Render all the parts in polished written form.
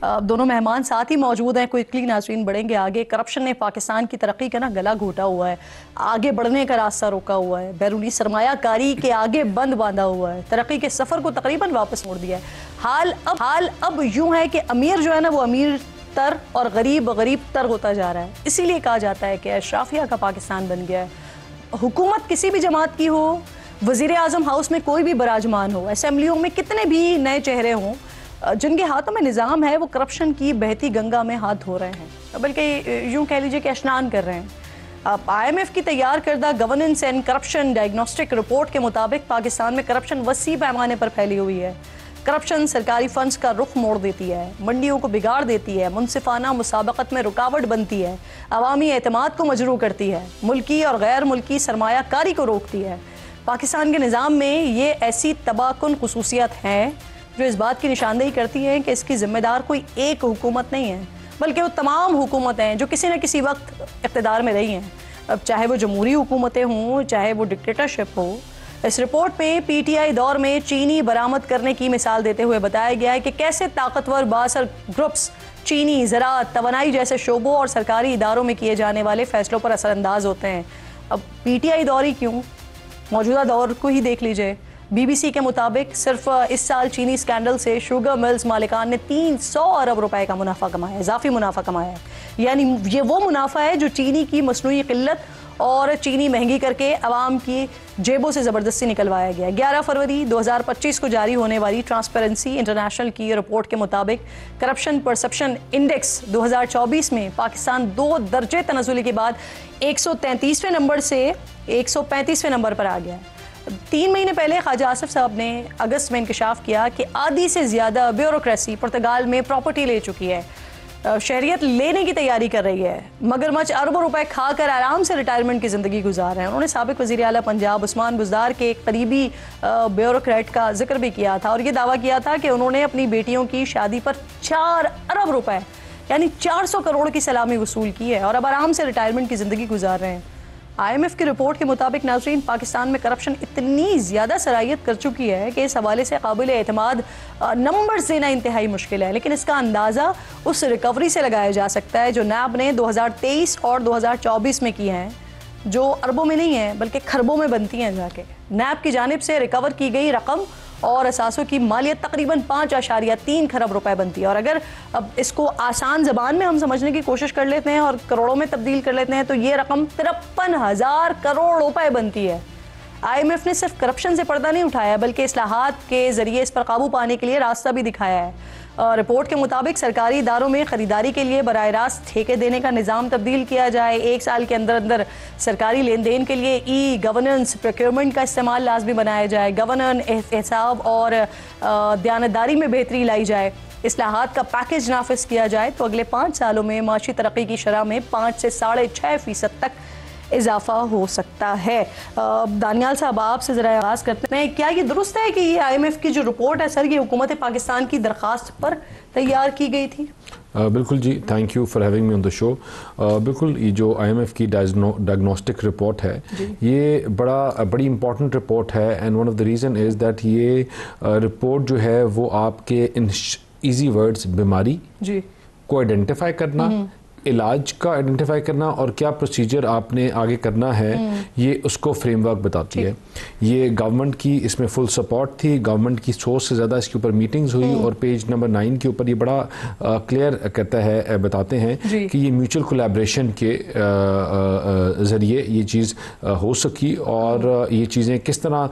دونوں مہمان ساتھ ہی موجود ہیں. کوئکلی ناظرین بڑھیں گے آگے. کرپشن نے پاکستان کی ترقی کا گلا گھوٹا ہوا ہے, آگے بڑھنے کا راستہ روکا ہوا ہے, بیرونی سرمایہ کاری کے آگے بند باندھا ہوا ہے, ترقی کے سفر کو تقریباً واپس موڑ دیا ہے. حال اب یوں ہے کہ امیر جو ہے نا وہ امیر تر اور غریب تر ہوتا جا رہا ہے. اسی لیے کہا جاتا ہے کہ اشرافیہ کا پاکستان بن گیا ہے. حکومت کسی بھی جماعت کی ہو, وزیر اعظم ہاؤس میں کوئی بھی براجمان ہو, اسمبلیوں میں کتنے بھی نئے چہرے ہوں, جن کے ہاتھوں میں نظام ہے وہ کرپشن کی بہتی گنگا میں ہاتھ دھو رہے ہیں, بلکہ یوں کہہ لیجئے کہ اشنان کر رہے ہیں. IMF کی تیار کردہ governance and corruption diagnostic report کے مطابق پاکستان میں کرپشن وسیع پیمانے پر پھیلی ہوئی ہے. کرپشن سرکاری فنڈز کا رخ موڑ دیتی ہے, منڈیوں کو بگاڑ دیتی ہے, منصفانہ مسابقت میں رکاوٹ بنتی ہے, عوامی اعتماد کو مجروح کرتی ہے, ملکی اور غیر ملکی سرمایہ کاری کو روکتی ہے. پاکستان کے نظام میں یہ ایسی تباہ کن خصوصیات ہیں جو اس بات کی نشاندہی کرتی ہیں کہ اس کی ذمہ دار کوئی ایک حکومت نہیں ہے, بلکہ وہ تمام حکومتیں ہیں جو کسی نہ کسی وقت اقتدار میں رہی ہیں, اب چاہے وہ جمہوری حکومتیں ہوں چاہے وہ ڈکٹیٹرشپ ہو. اس رپورٹ میں PTI دور میں چینی برآمد کرنے کی مثال دیتے ہوئے بتایا گیا ہے کہ کیسے طاقتور بااثر گروپس چینی, زراعت, توانائی جیسے شعبوں اور سرکاری اداروں میں کیے جانے والے فیصلوں پر اثر انداز ہوتے ہیں. اب PTI دور ہی کیوں, موجودہ دور کو ہی دیکھ لیجئے. BBC کے مطابق صرف اس سال چینی اسکینڈل سے شوگر ملز مالکان نے 300 ارب روپے کا منافع کمایا, اضافی منافع کمایا ہے. یعنی یہ وہ منافع ہے جو چینی کی مصنوعی قلت اور چینی مہنگی کر کے عوام کی جیبوں سے زبردستی نکلوایا گیا. 11 فروری 2025 کو جاری ہونے والی ٹرانسپیرنسی انٹرنیشنل کی رپورٹ کے مطابق کرپشن پرسپشن انڈیکس 2024 میں پاکستان 2 درجے تنزلی کے بعد 133ویں نمبر سے 135ویں نمبر پر آ گیا. 3 مہینے پہلے خواجہ آصف صاحب نے اگست میں انکشاف کیا کہ آدھی سے زیادہ بیوروکریسی پرتگال میں پراپرٹی لے چکی ہے, شہریت لینے کی تیاری کر رہی ہے, مگرمچھ اربوں روپے کھا کر آرام سے ریٹائرمنٹ کی زندگی گزار رہے ہیں. انہوں نے سابق وزیر اعلیٰ پنجاب عثمان بزدار کے ایک قریبی بیوروکریٹ کا ذکر بھی کیا تھا اور یہ دعویٰ کیا تھا کہ انہوں نے اپنی بیٹیوں کی شادی پر 4 ارب روپے یعنی 400 کروڑ کی سلامی وصول کی ہے اور اب آرام سے ریٹائرمنٹ کی زندگی گزار رہے ہیں. IMF کی رپورٹ کے مطابق ناظرین پاکستان میں کرپشن اتنی زیادہ سرایت کر چکی ہے کہ اس حوالے سے قابل اعتماد نمبرز دینا انتہائی مشکل ہے, لیکن اس کا اندازہ اس ریکوری سے لگایا جا سکتا ہے جو نیب نے 2023 اور 2024 میں کی ہیں, جو اربوں میں نہیں ہیں بلکہ کھربوں میں بنتی ہیں. جا کے نیب کی جانب سے ریکور کی گئی رقم اور اثاثوں کی مالیت تقریباً 5.3 کھرب روپے بنتی ہے. اور اگر اب اس کو آسان زبان میں ہم سمجھنے کی کوشش کر لیتے ہیں اور کروڑوں میں تبدیل کر لیتے ہیں تو یہ رقم 53,000 کروڑ روپے بنتی ہے. IMF نے صرف کرپشن سے پردہ نہیں اٹھایا بلکہ اصلاحات کے ذریعے اس پر قابو پانے کے لیے راستہ بھی دکھایا ہے. رپورٹ کے مطابق سرکاری اداروں میں خریداری کے لیے براہ راست ٹھیکے دینے کا نظام تبدیل کیا جائے. 1 سال کے اندر سرکاری لین دین کے لیے ای گورننس پروکیورمنٹ کا استعمال لازمی بنایا جائے. گورننس, احتساب اور دیانتداری میں بہتری لائی جائے. اصلاحات کا پیکج نافذ کیا جائے تو اگلے 5 سالوں میں معاشی ترقی کی شرح میں 5 سے 6.5% تک اضافہ ہو سکتا ہے. دانیال صاحب آپ سے ذرا آغاز کرتے ہیں, کیا یہ درست ہے کہ یہ IMF کی جو رپورٹ ہے سر یہ حکومت پاکستان کی درخواست پر تیار کی گئی تھی؟ بالکل جی, thank you for having me on the show. بالکل یہ جو IMF کی ڈائگنوسٹک رپورٹ ہے یہ بڑی امپورٹنٹ رپورٹ ہے, and one of the reason is that یہ رپورٹ جو ہے وہ آپ کے ایزی ورڈز بیماری کو آئیڈینٹیفائی کرنا, علاج کا آئیڈینٹیفائی کرنا اور کیا پروسیجر آپ نے آگے کرنا ہے یہ اس کو فریم ورک بتاتی ہے. یہ گورنمنٹ کی اس میں فل سپورٹ تھی, گورنمنٹ کی سوچ سے زیادہ اس کے اوپر میٹنگز ہوئی اور پیج نمبر 9 کے اوپر یہ بڑا کلیئر کہتا ہے, بتاتے ہیں کہ یہ میوچل کولیبریشن کے ذریعے یہ چیز ہو سکی اور یہ چیزیں کس طرح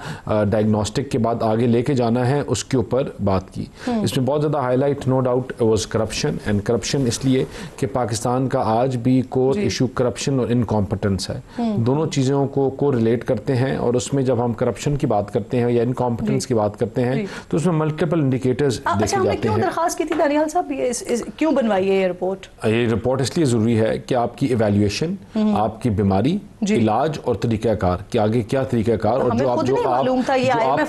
ڈائگنوسٹک کے بعد آگے لے کے جانا ہے اس کے اوپر بات کی. اس میں بہت زیادہ highlight no doubt was corruption, and corruption اس لیے کہ پاکستان کا آج بھی کور ایشو کرپشن اور انکمپٹنس ہے. دونوں چیزوں کو ریلیٹ کرتے ہیں اور اس میں جب ہم کرپشن کی بات کرتے ہیں یا انکمپٹنس کی بات کرتے ہیں تو اس میں ملٹیپل انڈیکیٹرز دیکھے جاتے ہیں. کیوں درخواست کی تھی دانیال صاحب, کیوں بنوائی ہے یہ رپورٹ؟ یہ رپورٹ اس لیے ضروری ہے کہ آپ کی ایویلیویشن, آپ کی بیماری علاج اور طریقہ کار کہ آگے کیا طریقہ کار اور جو آپ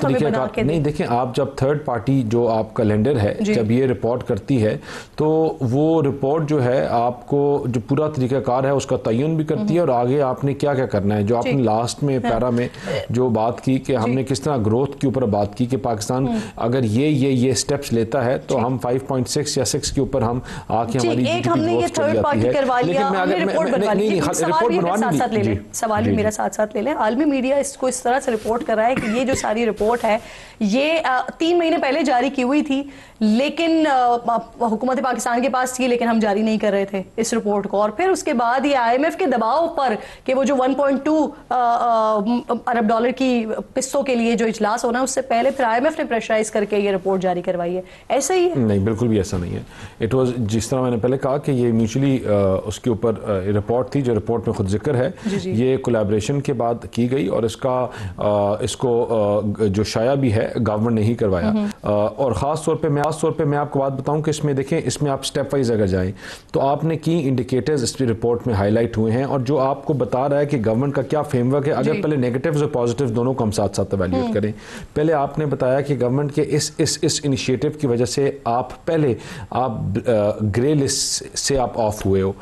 طریقہ کار نہیں دیکھیں آپ جب تھرڈ پارٹی جو آپ کا لینڈر ہے جب یہ رپورٹ کرتی ہے تو وہ رپورٹ جو ہے آپ کو جو پورا طریقہ کار ہے اس کا تعین بھی کرتی ہے اور آگے آپ نے کیا کیا کرنا ہے. جو آپ نے لاسٹ میں پیرا میں جو بات کی کہ ہم نے کس طرح گروتھ کے اوپر بات کی کہ پاکستان اگر یہ سٹیپس لیتا ہے تو ہم 5.6 یا 6 کے اوپر ہم آ کے ہماری جی ڈی پی گروتھ چل جاتی ہے. لیکن میں اگر رپورٹ بنوانی بھی سوال بھی میرا ساتھ لے لیں. عالمی میڈیا اس کو اس طرح سے رپورٹ کر رہا ہے کہ یہ جو ساری رپورٹ ہے یہ 3 مہینے پہلے جاری کی ہوئی تھی لیکن حکومت پاکستان کے پاس تھی لیکن ہم جاری نہیں کر رہے تھے اس رپورٹ کو. اور پھر اس کے بعد یہ IMF کے دباؤ پر کہ وہ جو 1.2 ارب ڈالر کی قسطوں کے لیے جو اجلاس ہونا ہے اس سے پہلے پھر IMF نے پریشرائز کر کے یہ رپورٹ جاری کروائی ہے. ایسا ہی ہے؟ نہیں بالکل بھی ایسا نہیں ہے. اٹ واز جس طرح میں نے پہلے کہا کہ یہ میوچلی اس کے اوپر رپورٹ تھی جو رپورٹ میں خود ذکر ہے یہ کولیبریشن کے بعد کی گئی اور اس کو جو شائع بھی ہے گورنمنٹ نے ہی کروایا. اور خاص طور پہ میں آپ کو بات بتاؤں کہ اس میں دیکھیں اس میں آپ سٹیپ وائز اگر جائیں تو آپ نے کی انڈیکیٹرز اس رپورٹ میں ہائی لائٹ ہوئے ہیں اور جو آپ کو بتا رہا ہے کہ گورنمنٹ کا کیا فریم ورک ہے. اگر پہلے نیگیٹیوز اور پازیٹیوز دونوں کو ہم ساتھ ایویلیویٹ کریں. پہلے آپ نے بتایا کہ گورنمنٹ کے اس انیشیٹو کی وجہ سے آپ گرے لسٹ سے آپ آف ہوئے ہو.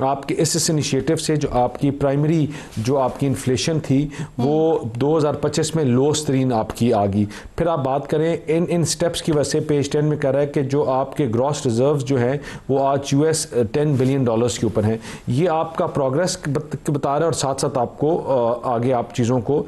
آپ کے اس انیشیٹو سے جو آپ کی پرائمری جو آپ کی انفلیشن تھی وہ 2025 میں لوسٹ ترین آپ کی آگی. پھر آپ بات کریں ان سٹیپس کی وجہ سے پیج 10 میں کہہ رہا ہے کہ جو آپ کے گراس ریزروز جو ہیں وہ آج $10 بلین کے اوپر ہیں. یہ آپ کا پروگریس بتا رہا ہے اور ساتھ ساتھ آپ کو آگے آپ چیزوں کو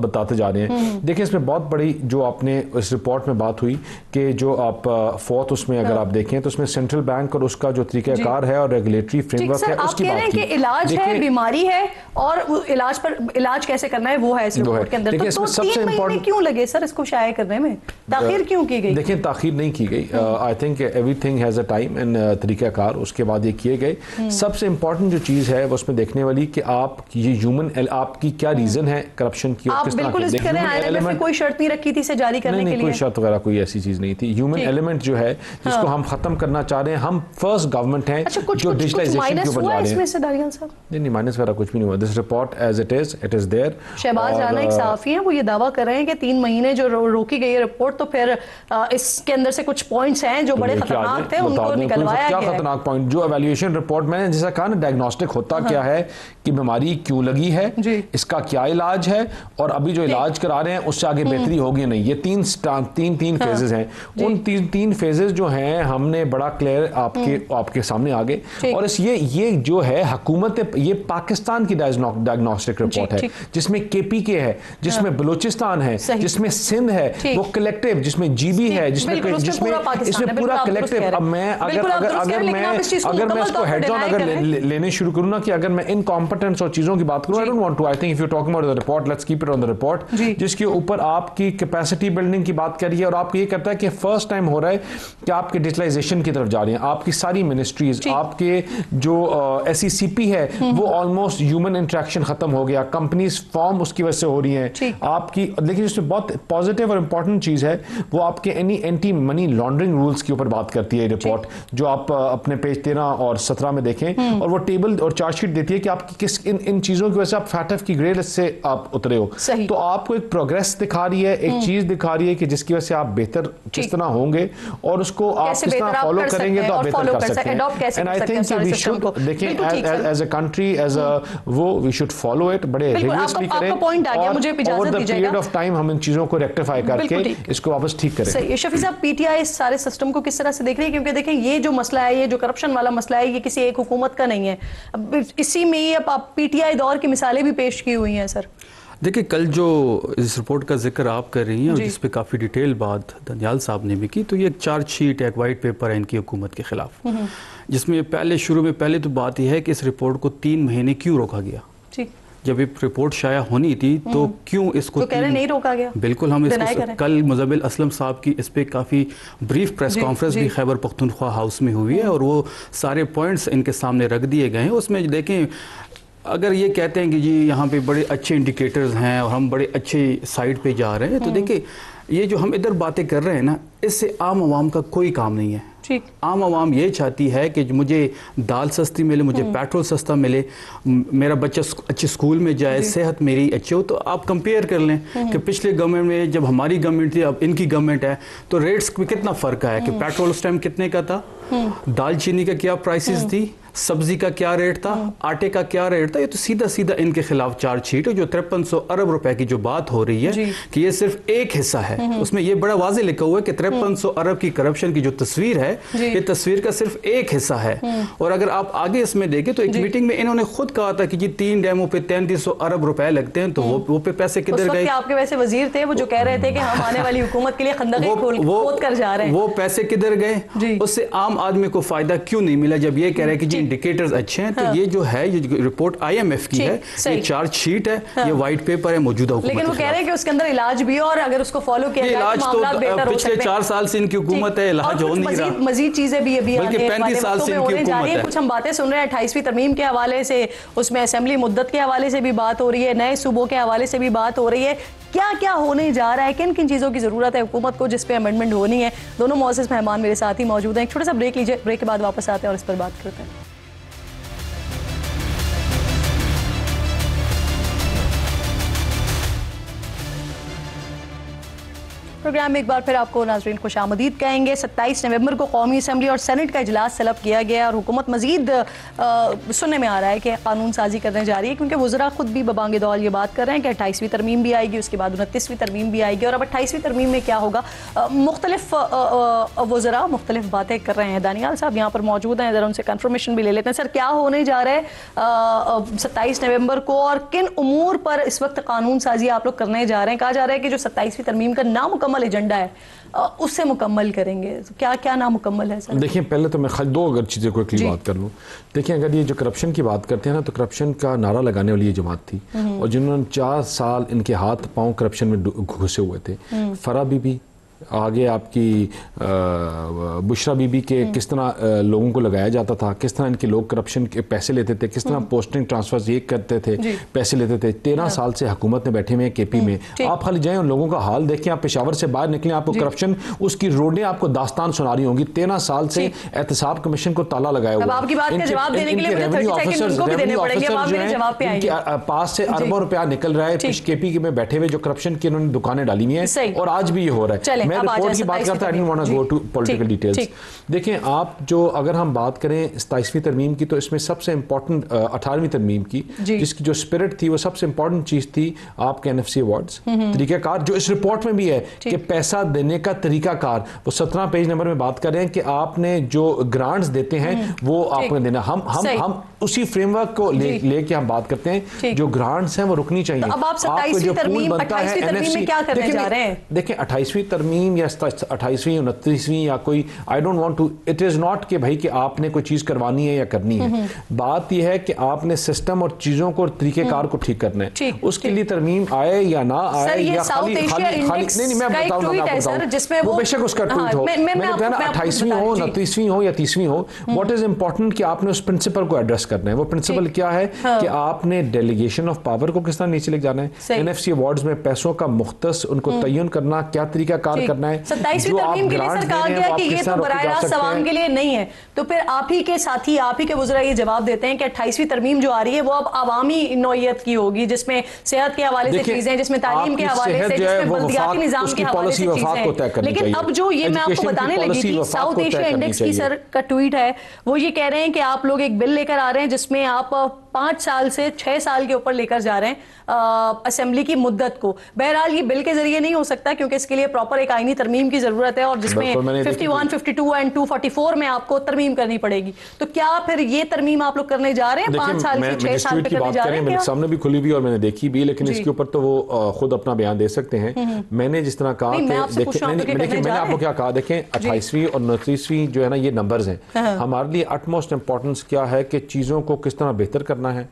بتاتے جا رہے ہیں. دیکھیں اس میں بہت بڑی جو آپ نے اس رپورٹ میں بات ہوئی کہ جو آپ فورتھ اس میں اگر آپ دیکھیں تو اس میں سینٹرل بینک اور اس کا جو طریقہ کار ہے اور ریگولیٹری فریم ورک ہے اس کی بات کی. علاج ہے بیماری ہے اور علاج کیسے کرنا ہے وہ ہے اس رپورٹ کے اندر. تو 3 مہینے کیوں لگے سر اس کو شائع کرنے میں؟ تاخیر کیوں کی گئی؟ دیکھیں تاخیر نہیں کی گئی. I think every thing has a time and طریقہ کار اس کے بعد یہ کیے گئے. سب سے امپورٹنٹ جو چیز ہے وہ اس میں دیکھنے والی کہ آپ یہ ہیومن آپ کی کیا ریزن ہے کرپشن کی اور کس طرح بالکل اس کریں IMF نے کوئی شرط نہیں رکھی تھی اسے جاری کرنے کے لیے. کوئی شرط وغیرہ کوئی ایسی چیز نہیں تھی. ہیومن ایلیمنٹ جو ہے جس کو ہم ختم کرنا چاہ رہے ہیں ہم فرسٹ گورنمنٹ ہیں جو ڈیجیٹلائزیشن کے اوپر جا رہے ہیں. نہیں مائنس وغیرہ کچھ بھی نہیں ہوا. This report as it is there. Shahbaz Rana ایک صحافی ہیں وہ یہ دعویٰ کر رہے ہیں کہ 3 مہینے جو روکی گئی ہے رپورٹ تو پھر اس کے اندر سے کچھ پوائنٹس ہیں جو بڑے خطرناک تھے ان کو نکلوایا گیا ہے. کیا خطرناک پوائنٹ جو ایویلیویشن رپورٹ میں نے جیسا کہا نا ڈائگنوسٹک ہوتا کیا ہے کہ بیماری کیوں لگی ہے اس کا کیا علاج ہے اور ابھی جو علاج کرا رہے ہیں اس سے آگے بہتری ہوگی نہیں. یہ تین فیزز ہیں. ان تین فیزز جو ہیں ہم نے بڑا کلیئر آپ کے سامنے آگے اور یہ جو ہے حکومت یہ پاکستان کی ڈائگنوسٹک رپورٹ ہے جس میں KPK ہے جس میں بلوچستان ہے جس میں سندھ ہے وہ کلیکٹیو جس میں GB ہے جس میں پورا کلیکٹیو. اب میں اگر میں اس کو ہیڈ آن اگر لینے شروع کروں نا کہ اگر میں انکمپٹنس اور چیزوں کی بات کروں I don't want to. I think if you're talking about the report, let's keep it on the report. جس کے اوپر آپ کی کیپیسٹی بلڈنگ کی بات کریے اور آپ کو یہ کہتا ہے کہ فرسٹ ٹائم ہو رہا ہے کہ آپ کے ڈیجیٹلائزیشن کی طرف جا رہے ہیں. آپ کی ساری منسٹریز آپ کے جو SECP ہے وہ آلموسٹ ہیومن انٹریکشن ختم ہو گیا. کمپنیز فارم اس کی وجہ سے ہو رہی ہیں آپ کی. لیکن اس میں بہت پازیٹیو اور امپورٹنٹ چیز ہے وہ آپ کے اینٹی منی لانڈرنگ رولز کے اوپر بات کرتی ہے رپورٹ جو آپ اپنے پیج 13 اور 17 میں دیکھیں اور وہ ٹیبل اور چارٹ شیٹ دیتی ہے کہ آپ کی کس ان چیزوں کی وجہ سے آپ FATF کی گریڈ سے آپ اترے ہو. تو آپ کو ایک پروگریس دکھا رہی ہے ایک چیز دکھا رہی ہے کہ جس کی وجہ سے آپ بہتر کس طرح ہوں گے اور اس کو آپ کس طرح فالو کریں گے تو آپ بہتر کر سکتے ہیں. And I think we should دیکھیں as a country as we should follow it بڑے ریگولسلی کریں اور over the period of time ہم ان چیزوں کو ریکٹیفائی کر کے اس کو واپس ٹھیک کریں. صحیح. شفیع صاحب PTI اس سارے سسٹم کو کس طرح سے دیکھ رہے ہیں کیونکہ دیکھیں یہ جو مسئلہ ہے یہ جو کرپشن والا مسئلہ ہے یہ کسی ایک حکومت کا نہیں ہے. اسی میں یہ PTI دور کی مثالیں بھی پیش کی ہوئی ہیں سر. دیکھیں کل جو اس رپورٹ کا ذکر آپ کر رہی ہیں اور جس پہ کافی ڈیٹیل بات دانیال صاحب نے بھی کی تو یہ ایک چارج شیٹ ایک وائٹ پیپر ہے ان کی حکومت کے خلاف جس میں شروع میں پہلے تو بات یہ ہے کہ اس رپورٹ کو 3 مہینے کیوں روکا گیا. جب یہ رپورٹ شائع ہونی تھی تو کیوں اس کو نہیں روکا گیا؟ بالکل ہم اس کو کل مزمل اسلم صاحب کی اس پہ کافی بریف پریس کانفرنس بھی خیبر پختونخوا ہاؤس میں ہوئی ہے اور وہ سارے پوائنٹس ان کے سامنے رکھ دیے گئے ہیں. اس میں دیکھیں اگر یہ کہتے ہیں کہ جی یہاں پہ بڑے اچھے انڈیکیٹرز ہیں اور ہم بڑے اچھے سائٹ پہ جا رہے ہیں، تو دیکھیں یہ جو ہم ادھر باتیں کر رہے ہیں نا، اس سے عام عوام کا کوئی کام نہیں ہے. عام عوام یہ چاہتی ہے کہ مجھے دال سستی ملے، مجھے پیٹرول سستا ملے، میرا بچہ اچھے اسکول میں جائے، صحت میری اچھی ہو. تو آپ کمپیئر کر لیں کہ پچھلے گورنمنٹ میں جب ہماری گورنمنٹ تھی، اب ان کی گورنمنٹ ہے، تو ریٹس میں کتنا فرق ہے کہ پیٹرول اس ٹائم کتنے کا تھا، دال چینی کا کیا پرائسز تھی، سبزی کا کیا ریٹ تھا، آٹے کا کیا ریٹ تھا. یہ تو سیدھا سیدھا ان کے خلاف چارج شیٹ ہے. جو 5300 ارب روپے کی جو بات ہو رہی ہے کہ یہ صرف ایک حصہ ہے، اس میں یہ بڑا واضح لکھا ہوا ہے کہ 5300 ارب کی کرپشن کی جو تصویر ہے، یہ تصویر کا صرف ایک حصہ ہے. اور اگر آپ آگے اس میں دیکھیں تو ایک میٹنگ میں انہوں نے خود کہا تھا کہ جی 3 ڈیموں پہ 3300 ارب روپے لگتے ہیں. تو وہ پہ پیسے کدھر گئے؟ آپ کے ویسے وزیر تھے وہ جو کہہ رہے تھے کہ ہم آنے والی حکومت کے لیے خندقیں کھود کر جا رہے ہیں، وہ پیسے کدھر گئے؟ اس سے عام آدمی کو فائدہ کیوں نہیں ملا جب یہ کہہ رہے ہیں کہ جی انڈیکیٹرز اچھے ہیں؟ تو یہ جو ہے یہ رپورٹ IMF کی ہے، یہ چارج شیٹ ہے، یہ وائٹ پیپر ہے موجودہ حکومت. لیکن وہ کہہ رہے ہیں کہ اس کے اندر علاج بھی ہے اور اگر اس کو فالو کیا جائے تو معاملات بہتر ہو سکتے ہیں. پچھلے 4 سال سے ان کی حکومت ہے، علاج ہو نہیں رہا، مزید چیزیں بھی ابھی بلکہ 35 سال سے ان کی حکومت ہے. کچھ ہم باتیں سن رہے ہیں 28ویں ترمیم کے حوالے سے، اس میں اسمبلی مدت کے حوالے سے بھی بات ہو رہی ہے، نئے صوبوں کے حوالے سے بھی بات ہو رہی ہے. کیا کیا ہونے جا رہا ہے، کن کن چیزوں کی ضرورت ہے حکومت کو جس پہ امینڈمنٹ ہونی ہے؟ دونوں معزز مہمان میرے ساتھ ہی موجود ہیں. ایک چھوٹا سا بریک لیجیے، بریک کے بعد واپس آتے ہیں اور اس پر بات کرتے ہیں. پروگرام میں ایک بار پھر آپ کو ناظرین خوش آمدید کہیں گے. 27 نومبر کو قومی اسمبلی اور سینٹ کا اجلاس طلب کیا گیا اور حکومت مزید سننے میں آ رہا ہے کہ قانون سازی کرنے جا رہی ہے، کیونکہ وزراء خود بھی ببانگ دول یہ بات کر رہے ہیں کہ 28ویں ترمیم بھی آئے گی، اس کے بعد 29ویں ترمیم بھی آئے گی. اور اب 28ویں ترمیم میں کیا ہوگا؟ مختلف وزراء مختلف باتیں کر رہے ہیں. دانیال صاحب یہاں پر موجود ہیں، ذرا ان سے کنفرمیشن بھی لے لیتے ہیں. سر کیا ہونے جا رہا ہے 27 نومبر کو اور کن امور پر اس وقت قانون سازی آپ لوگ کرنے جا رہے ہیں؟ کہا جا رہا ہے کہ جو 27ویں ترمیم کا نامکمل ایجنڈا ہے اس سے مکمل کریں گے. کیا کیا نامکمل ہے سر؟ دیکھیں پہلے تو میں دو اگر چیزیں کو بات کر لوں. دیکھیں اگر یہ جو کرپشن کی بات کرتے ہیں نا، تو کرپشن کا نعرہ لگانے والی یہ جماعت تھی اور جنہوں نے 4 سال ان کے ہاتھ پاؤں کرپشن میں گھسے ہوئے تھے. فرا بی بی، آگے آپ کی بشرا بی بی کے کس طرح لوگوں کو لگایا جاتا تھا، کس طرح ان کے لوگ کرپشن کے پیسے لیتے تھے، کس طرح پوسٹنگ ٹرانسفر یہ کرتے تھے، پیسے لیتے تھے. 13 سال سے حکومت میں بیٹھے ہوئے ہیں KP میں. آپ خالی جائیں ان لوگوں کا حال دیکھیں، آپ پشاور سے باہر نکلیں، آپ کو کرپشن اس کی روڈیں آپ کو داستان سنا رہی ہوں گی. 13 سال سے احتساب کمیشن کو تالا لگایا ہوا ہے. آپ کی بات کا جواب دینے کے لیے مجھے 30 سیکنڈ ان کو بھی دینے پڑیں گے، اب آپ میرے جواب پہ آئیں گے. پاس سے اربوں روپیہ نکل رہا ہے KP میں بیٹھے ہوئے جو کرپشن کی انہوں نے دکانیں ڈالی ہوئی ہیں، اور آج بھی یہ ہو رہا ہے. میں رپورٹ کی بات I don't want to go to political details. دیکھیں آپ جو اگر ہم بات کریں 27ویں ترمیم کی، تو اس میں سب سے امپورٹنٹ 18ویں ترمیم کی جس کی جو اسپرٹ تھی، وہ سب سے امپورٹنٹ چیز تھی آپ کے NFC ایوارڈز طریقہ کار، جو اس رپورٹ میں بھی ہے کہ پیسہ دینے کا طریقہ کار. وہ 17 پیج نمبر میں بات کر رہے ہیں کہ آپ نے جو گرانٹس دیتے ہیں وہ آپ نے دینا. ہم اسی فریم ورک کو لے کے ہم بات کرتے ہیں. جو گرانٹس ہیں وہ رکنی چاہیے. اب آپ 27ویں ترمیم 28ویں ترمیم میں کیا کرنے جا رہے ہیں؟ دیکھیں 28ویں ترمیم یا 28ویں 29ویں یا کوئی I don't want to it is not کہ بھائی کہ آپ نے کوئی چیز کروانی ہے یا کرنی ہے. بات یہ ہے کہ آپ نے سسٹم اور چیزوں کو اور طریقہ کار کو ٹھیک کرنا ہے. اس کے لیے ترمیم آئے یا نہ آئے یا خالی نہیں میں بتاؤں گا وہ بے شک اس کا ٹویٹ ہو. میں نے کہا نا 28ویں ہو 29ویں ہو یا 30ویں ہو، واٹ از امپورٹنٹ کہ آپ نے اس پرنسپل کو ایڈریس کرنا ہے. وہ پرنسپل کیا ہے کہ آپ نے ڈیلیگیشن آف پاور کو کس طرح نیچے لے جانا ہے، NFC ایوارڈز میں پیسوں کا مختص ان کو تعین کرنا، کیا طریقہ کار کرنا ہے. 27ویں ترمیم کے لیے سر کہا گیا کہ یہ تو براہ راست عوام کے لیے نہیں ہے، تو پھر آپ ہی کے ساتھی آپ ہی کے وزراء یہ جواب دیتے ہیں کہ 28ویں ترمیم جو آ رہی ہے وہ اب عوامی نوعیت کی ہوگی، جس میں صحت کے حوالے سے چیزیں، جس میں تعلیم کے حوالے سے، جس میں بلدیاتی نظام کے حوالے سے چیزیں. لیکن اب جو یہ میں آپ کو بتانے لگی تھی، ساؤتھ ایشیا انڈیکس کی سر کا ٹویٹ ہے، وہ یہ کہہ رہے ہیں کہ آپ لوگ ایک بل لے کر آ رہے ہیں جس میں آپ 5 سال سے 6 سال کے اوپر لے کر جا رہے ہیں اسمبلی کی مدت کو. بہرحال یہ بل کے ذریعے نہیں ہو سکتا کیونکہ اس کے لیے پراپر ایک آئینی ترمیم کی ضرورت ہے، اور جس میں 51, 52 اینڈ 244 میں آپ کو ترمیم کرنی پڑے گی. تو کیا پھر یہ ترمیم آپ لوگ کرنے جا رہے ہیں 5 سال سے 6 سال پہ کرنے جا رہے ہیں؟ میرے سامنے بھی کھلی بھی اور میں نے دیکھی بھی، لیکن اس کے اوپر تو وہ خود اپنا بیان دے سکتے ہیں. میں نے جس طرح کہا کہ میں نے آپ کو کیا کہا، دیکھیں 28ویں اور 29ویں جو ہے نا یہ نمبرز ہیں. ہمارے لیے اٹ موسٹ امپورٹنس کیا ہے کہ چیزوں کو کس طرح بہتر کرنا ہے.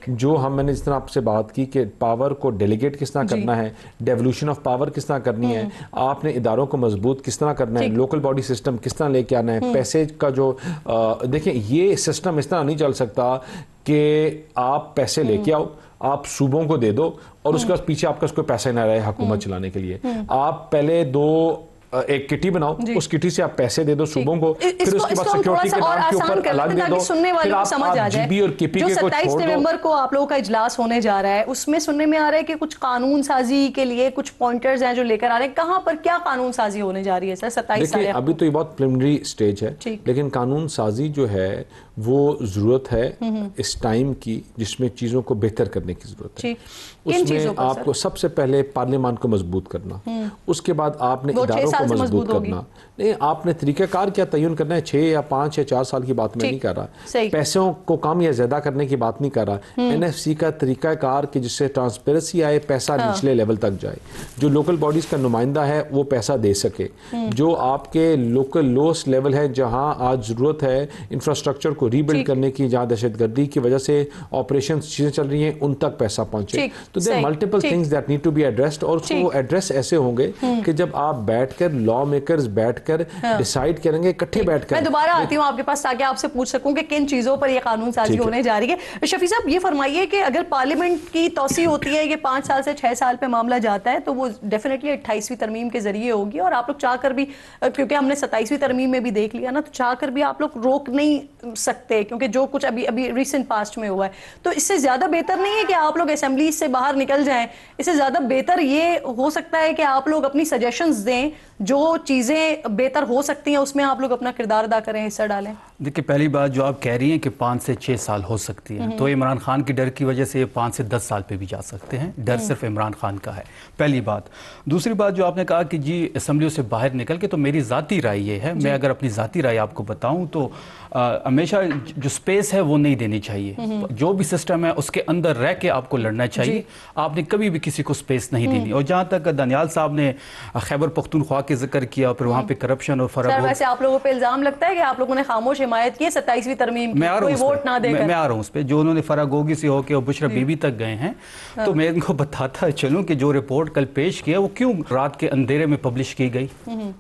جو میں نے جس طرح آپ سے بات کی کہ پاور کو ڈیلیگیٹ کس طرح کرنا ہے، ڈیولوشن آف پاور کس طرح کرنی ہے، آپ نے اداروں کو مضبوط کس طرح کرنا ہے، لوکل باڈی سسٹم کس طرح لے کے آنا ہے، پیسے کا جو دیکھیں یہ سسٹم اس طرح نہیں چل سکتا کہ آپ پیسے لے کے آؤ, آپ صوبوں کو دے دو, اور اس کے بعد پیچھے آپ کا کوئی پیسہ نہ رہے حکومت چلانے کے لیے. آپ پہلے ایک کٹی بناؤ, اس کٹی سے آپ پیسے دے دو صوبوں کو, پھر اس کے بعد سیکیورٹی کے نام کے اوپر الگ دے دو, پھر آپ جی بی اور کے پی کے کو چھوڑ دو. 27 نومبر کو آپ لوگوں کا اجلاس ہونے جا رہا ہے, اس میں سننے میں آ رہا ہے کہ کچھ قانون سازی کے لیے کچھ پوائنٹرز ہیں جو لے کر آ رہے ہیں. کہاں پر کیا قانون سازی ہونے جا رہی ہے سر 27 دیکھیں ابھی تو یہ بہت پریلیمنری سٹیج ہے, لیکن قانون سازی جو ہے وہ ضرورت ہے اس ٹائم کی جس میں چیزوں کو بہتر کرنے کی ضرورت ہے. اس میں آپ کو سب سے پہلے پارلیمان کو مضبوط کرنا, اس کے بعد آپ نے اداروں کو مضبوط کرنا. نہیں, آپ نے طریقہ کار کیا تعین کرنا ہے, 6 یا 5 یا 4 سال کی بات میں نہیں کر رہا, پیسوں کو کم یا زیادہ کرنے کی بات نہیں کر رہا. این ایف سی کا طریقہ کار کہ جس سے ٹرانسپیرنسی آئے, پیسہ نچلے لیول تک جائے, جو لوکل باڈیز کا نمائندہ ہے وہ پیسہ دے سکے, جو آپ کے لوکل لوسٹ لیول ہے جہاں آج ضرورت ہے انفراسٹرکچر کو ری بلڈ کرنے کی, جہاں دہشت گردی کی وجہ سے آپریشنز چیزیں چل رہی ہیں ان تک پیسہ پہنچے. تو there multiple things that need to be addressed, اور اس کو ایڈریس ایسے ہوں گے کہ جب آپ بیٹھ کر لا میکرز بیٹھ کر ڈیسائیڈ کریں گے اکٹھے بیٹھ کر. میں دوبارہ آتی ہوں آپ کے پاس تاکہ آپ سے پوچھ سکوں کہ کن چیزوں پر یہ قانون سازی ہونے جا رہی ہے. شفیع صاحب یہ فرمائیے کہ اگر پارلیمنٹ کی توسیع ہوتی ہے, یہ 5 سال سے 6 سال پہ معاملہ جاتا ہے, تو وہ ڈیفینیٹلی 28ویں ترمیم کے ذریعے ہوگی, اور آپ لوگ چاہ کر بھی, کیونکہ ہم نے 27ویں ترمیم میں بھی دیکھ لیا نا, تو چاہ کر بھی آپ لوگ روک نہیں سکتے کیونکہ جو کچھ ابھی ریسنٹ پاسٹ میں ہوا ہے. تو اس سے زیادہ بہتر نہیں ہے کہ آپ لوگ اسمبلی سے باہر نکل جائیں, اس سے زیادہ بہتر یہ ہو سکتا ہے کہ آپ لوگ اپنی سجیشنز دیں, جو چیزیں بہتر ہو سکتی ہیں اس میں آپ لوگ اپنا کردار ادا کریں, حصہ ڈالیں. دیکھیں پہلی بات جو آپ کہہ رہی ہیں کہ 5 سے 6 سال ہو سکتی ہیں, تو عمران خان کی ڈر کی وجہ سے یہ 5 سے 10 سال پہ بھی جا سکتے ہیں. ڈر صرف عمران خان کا ہے, پہلی بات. دوسری بات جو آپ نے کہا کہ جی اسمبلیوں سے باہر نکل کے, تو میری ذاتی رائے یہ ہے, میں اگر اپنی ذاتی رائے آپ کو بتاؤں تو ہمیشہ جو سپیس ہے وہ نہیں دینی چاہیے. جو بھی سسٹم ہے اس کے اندر رہ کے آپ کو لڑنا چاہیے, آپ نے کبھی بھی کسی کو سپیس نہیں دینی. اور جہاں تک دانیال صاحب نے خیبر پختونخوا کے ذکر کیا, پھر وہاں پہ کرپشن اور فرق, ویسے آپ لوگوں پہ الزام لگتا ہے کہ آپ لوگوں نے خاموش حمایت کی 27ویں ترمیم کی, کوئی ووٹ نہ دے کر. میں آ رہا ہوں اس پہ, جو انہوں نے فراگوگی سے ہو کے اور بشرا بی بی تک گئے ہیں, تو میں ان کو بتاتا چلوں کہ جو رپورٹ کل پیش کیا وہ کیوں رات کے اندھیرے میں پبلش کی گئی,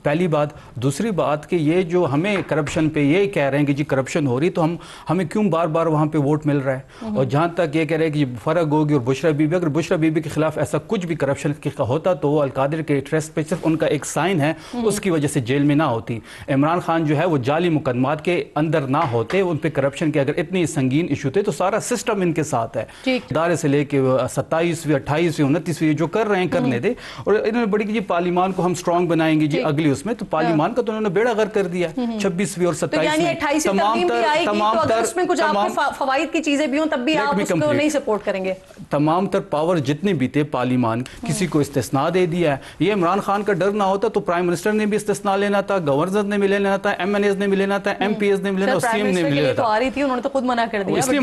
پہلی بات. دوسری بات کہ یہ جو ہمیں کرپشن پہ یہ کہہ رہے ہیں کہ جی کرپشن ہو رہی, تو ہمیں کیوں بار بار وہاں پہ ووٹ مل رہا ہے. اور جہاں تک یہ کہہ رہے ہیں کہ فراگوگی اور بشرا بی بی, اگر بشرا بی بی کے خلاف ایسا کچھ بھی کرپشن ہوتا تو وہ القادر کے ٹریس پہ صرف ان کا ایک سائن ہے, اس کی وجہ سے جیل میں نہ ہوتی. عمران خان جو ہے وہ جعلی مقدمات کے اندر نہ ہوتے, ان پہ کرپشن کے اگر اتنی سنگین ایشو تھے تو سارا سسٹم ان کے ساتھ ہے. ادارے سے لے کے 27ویں 28ویں 29ویں جو کر رہے ہیں کرنے دے. اور انہوں نے بڑی کہ جی پارلیمان کو ہم سٹرونگ بنائیں گے جی اگلی اس میں, تو پارلیمان کا تو انہوں نے بیڑا غرق کر دیا. 26ویں اور 27ویں فوائد کی چیزیں بھی ہوں تب بھی آپ اس کو نہیں سپورٹ کریں گے. تمام تر پاور جتنے بھی تھے پارلیمان, کسی کو استثناء دے دیا ہے. یہ عمران خان کا ڈر نہ ہوتا تو پرائم منسٹر نے بھی استثناء لینا تھا, گورنر نے بھی لینا تھا, ایم این ایز نے بھی لینا تھا, ایم پی ایز نے بھی لینا تھا, سی ایم نے بھی لینا تھا. انہوں نے تو خود منع کر دیا, اس لیے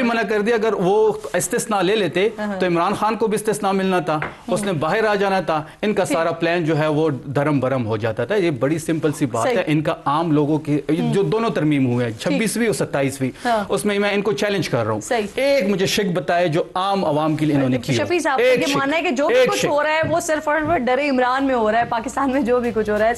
منع کر دیا. اگر وہ استثناء لے لیتے تو عمران خان کو بھی استثناء ملنا تھا, اس نے باہر آ جانا تھا, ان کا سارا پلان جو ہے وہ دھرم برم ہو جاتا تھا. یہ بڑی سمپل سی بات ہے. ان کا عام لوگوں کی جو دونوں ترمیم ہوئے ہیں 26ویں اور 27ویں, اس میں میں ان کو چیلنج کر رہا ہوں, ایک مجھے شک بتائے جو عام عوام کے لیے انہوں نے کیا. شفیع صاحب یہ ماننا ہے کہ جو بھی کچھ ہو رہا ہے وہ صرف اور ڈر عمران میں ہو رہا ہے, پاکستان میں جو بھی کچھ ہو رہا ہے